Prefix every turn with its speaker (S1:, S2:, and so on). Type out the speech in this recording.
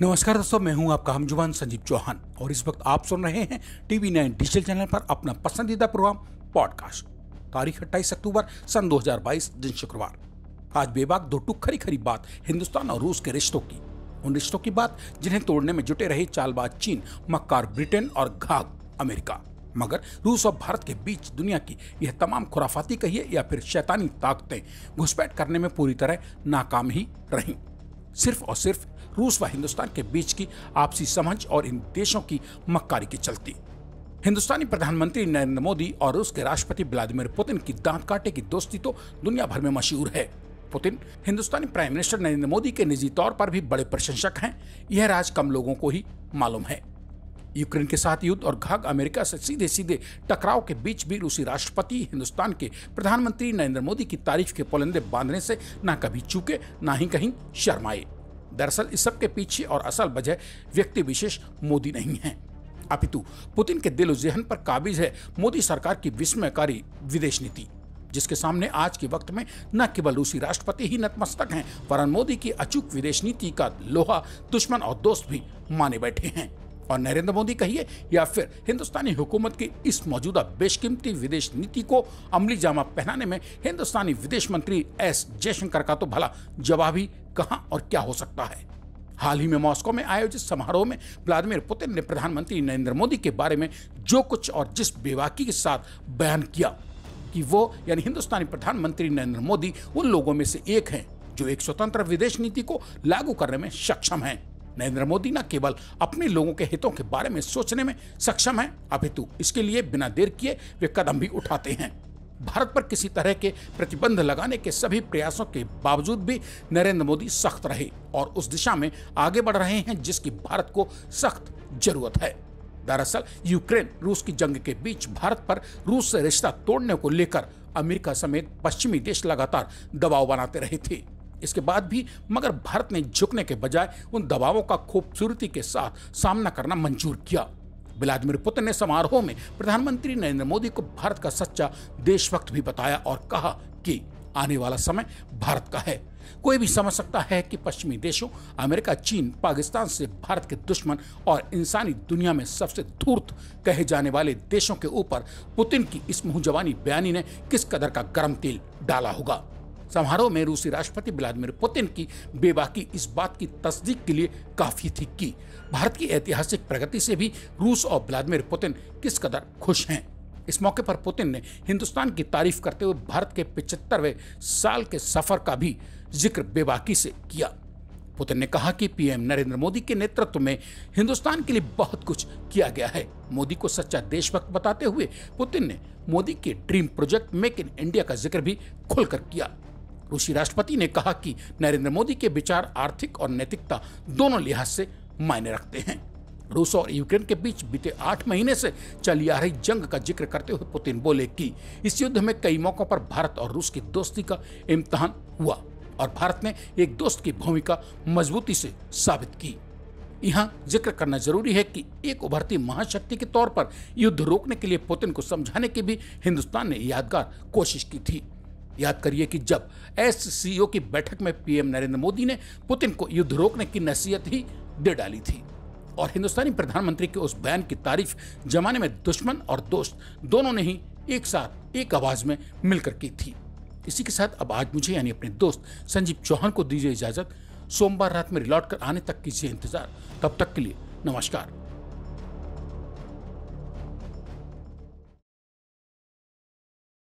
S1: नमस्कार दोस्तों, मैं हूं आपका हमजुबान संजीव चौहान और इस वक्त आप सुन रहे हैं टीवी9 डिजिटल चैनल पर अपना पसंदीदा प्रोग्राम पॉडकास्ट। तारीख 28 अक्टूबर सन 2022 दिन शुक्रवार। आज बेबाक दो टूक खरी खरी बात हिंदुस्तान और रूस के रिश्तों की, उन रिश्तों की बात जिन्हें तोड़ने में जुटे रहे चालबाज चीन, मक्कार ब्रिटेन और घाघ अमेरिका। मगर रूस और भारत के बीच दुनिया की यह तमाम खुराफाती कहिए या फिर शैतानी ताकतें घुसपैठ करने में पूरी तरह नाकाम ही रहीं। सिर्फ और सिर्फ रूस व हिंदुस्तान के बीच की आपसी समझ और इन देशों की मक्कारी के चलती हिंदुस्तानी प्रधानमंत्री नरेंद्र मोदी और रूस के राष्ट्रपति व्लादिमीर पुतिन की दांत काटे की दोस्ती तो दुनिया भर में मशहूर है। पुतिन हिंदुस्तानी प्राइम मिनिस्टर नरेंद्र मोदी के निजी तौर पर भी बड़े प्रशंसक हैं। यह राज कम लोगों को ही मालूम है। यूक्रेन के साथ युद्ध और घाघ अमेरिका से सीधे सीधे टकराव के बीच भी रूसी राष्ट्रपति हिंदुस्तान के प्रधानमंत्री नरेंद्र मोदी की तारीफ के पुलंदे बांधने से ना कभी चूके ना ही कहीं शर्माए। दरअसल इस सब के पीछे और असल वजह व्यक्ति विशेष मोदी नहीं है, अपितु पुतिन के दिल ज़हन पर काबिज है मोदी सरकार की विस्मयकारी विदेश नीति, जिसके सामने आज के वक्त में न केवल रूसी राष्ट्रपति ही नतमस्तक हैं, वरन मोदी की अचूक विदेश नीति का लोहा दुश्मन और दोस्त भी माने बैठे हैं। और नरेंद्र मोदी कहिए या फिर हिंदुस्तानी हुकूमत की इस मौजूदा बेशकीमती विदेश नीति को अमली जामा पहनाने में हिंदुस्तानी विदेश मंत्री एस जयशंकर का तो भला जवाब ही कहां और क्या हो सकता है। हाल ही में मॉस्को में आयोजित समारोह में व्लादिमीर पुतिन ने प्रधानमंत्री नरेंद्र मोदी के बारे में जो कुछ और जिस बेबाकी के साथ बयान किया कि वो यानी हिंदुस्तानी प्रधानमंत्री नरेंद्र मोदी उन लोगों में से एक हैं जो एक स्वतंत्र विदेश नीति को लागू करने में सक्षम हैं। नरेंद्र मोदी न केवल अपने लोगों के हितों के बारे में सोचने में सक्षम हैं, अपितु इसके लिए बिना देर किए वे कदम भी उठाते हैं। भारत पर किसी तरह के प्रतिबंध लगाने के सभी प्रयासों के बावजूद भी नरेंद्र मोदी सख्त रहे और उस दिशा में आगे बढ़ रहे हैं जिसकी भारत को सख्त जरूरत है। दरअसल यूक्रेन रूस की जंग के बीच भारत पर रूस से रिश्ता तोड़ने को लेकर अमेरिका समेत पश्चिमी देश लगातार दबाव बनाते रहे थे। इसके बाद भी मगर भारत ने झुकने के बजाय उन दबावों का खूबसूरती के साथ सामना करना मंजूर किया। व्लादिमीर पुतिन ने समारोह में प्रधानमंत्री नरेंद्र मोदी को भारत का सच्चा देशभक्त भी बताया और कहा कि आने वाला समय भारत का है। कोई भी समझ सकता है कि पश्चिमी देशों अमेरिका, चीन, पाकिस्तान से भारत के दुश्मन और इंसानी दुनिया में सबसे धूर्त कहे जाने वाले देशों के ऊपर पुतिन की इस मुंहजबानी बयानी ने किस कदर का गर्म तेल डाला होगा। समारोह में रूसी राष्ट्रपति व्लादिमीर पुतिन की बेबाकी इस बात की तस्दीक के लिए काफी थी कि भारत की ऐतिहासिक प्रगति से भी रूस और व्लादिमीर पुतिन किस कदर खुश हैं। इस मौके पर पुतिन ने हिंदुस्तान की तारीफ करते हुए भारत के 75वें साल के सफर का भी जिक्र बेबाकी से किया। पुतिन ने कहा कि पीएम नरेंद्र मोदी के नेतृत्व में हिंदुस्तान के लिए बहुत कुछ किया गया है। मोदी को सच्चा देशभक्त बताते हुए पुतिन ने मोदी के dream project make in India का जिक्र भी खुलकर किया। रूसी राष्ट्रपति ने कहा कि नरेंद्र मोदी के विचार आर्थिक और नैतिकता दोनों लिहाज से मायने रखते हैं। रूस और यूक्रेन के बीच बीते 8 महीने से चली आ रही जंग का जिक्र करते हुए पुतिन बोले कि इस युद्ध में कई मौकों पर भारत और रूस की दोस्ती का इम्तिहान हुआ और भारत ने एक दोस्त की भूमिका मजबूती से साबित की। यहाँ जिक्र करना जरूरी है कि एक उभरती महाशक्ति के तौर पर युद्ध रोकने के लिए पुतिन को समझाने की भी हिंदुस्तान ने यादगार कोशिश की थी। याद करिए कि जब एससीओ की बैठक में पीएम नरेंद्र मोदी ने पुतिन को युद्ध रोकने की नसीहत ही दे डाली थी और हिंदुस्तानी प्रधानमंत्री के उस बयान की तारीफ जमाने में दुश्मन और दोस्त दोनों ने ही एक साथ एक आवाज में मिलकर की थी। इसी के साथ अब आज मुझे यानी अपने दोस्त संजीव चौहान को दीजिए इजाजत। सोमवार रात में लौट कर आने तक कीजिए इंतजार। तब तक के लिए नमस्कार।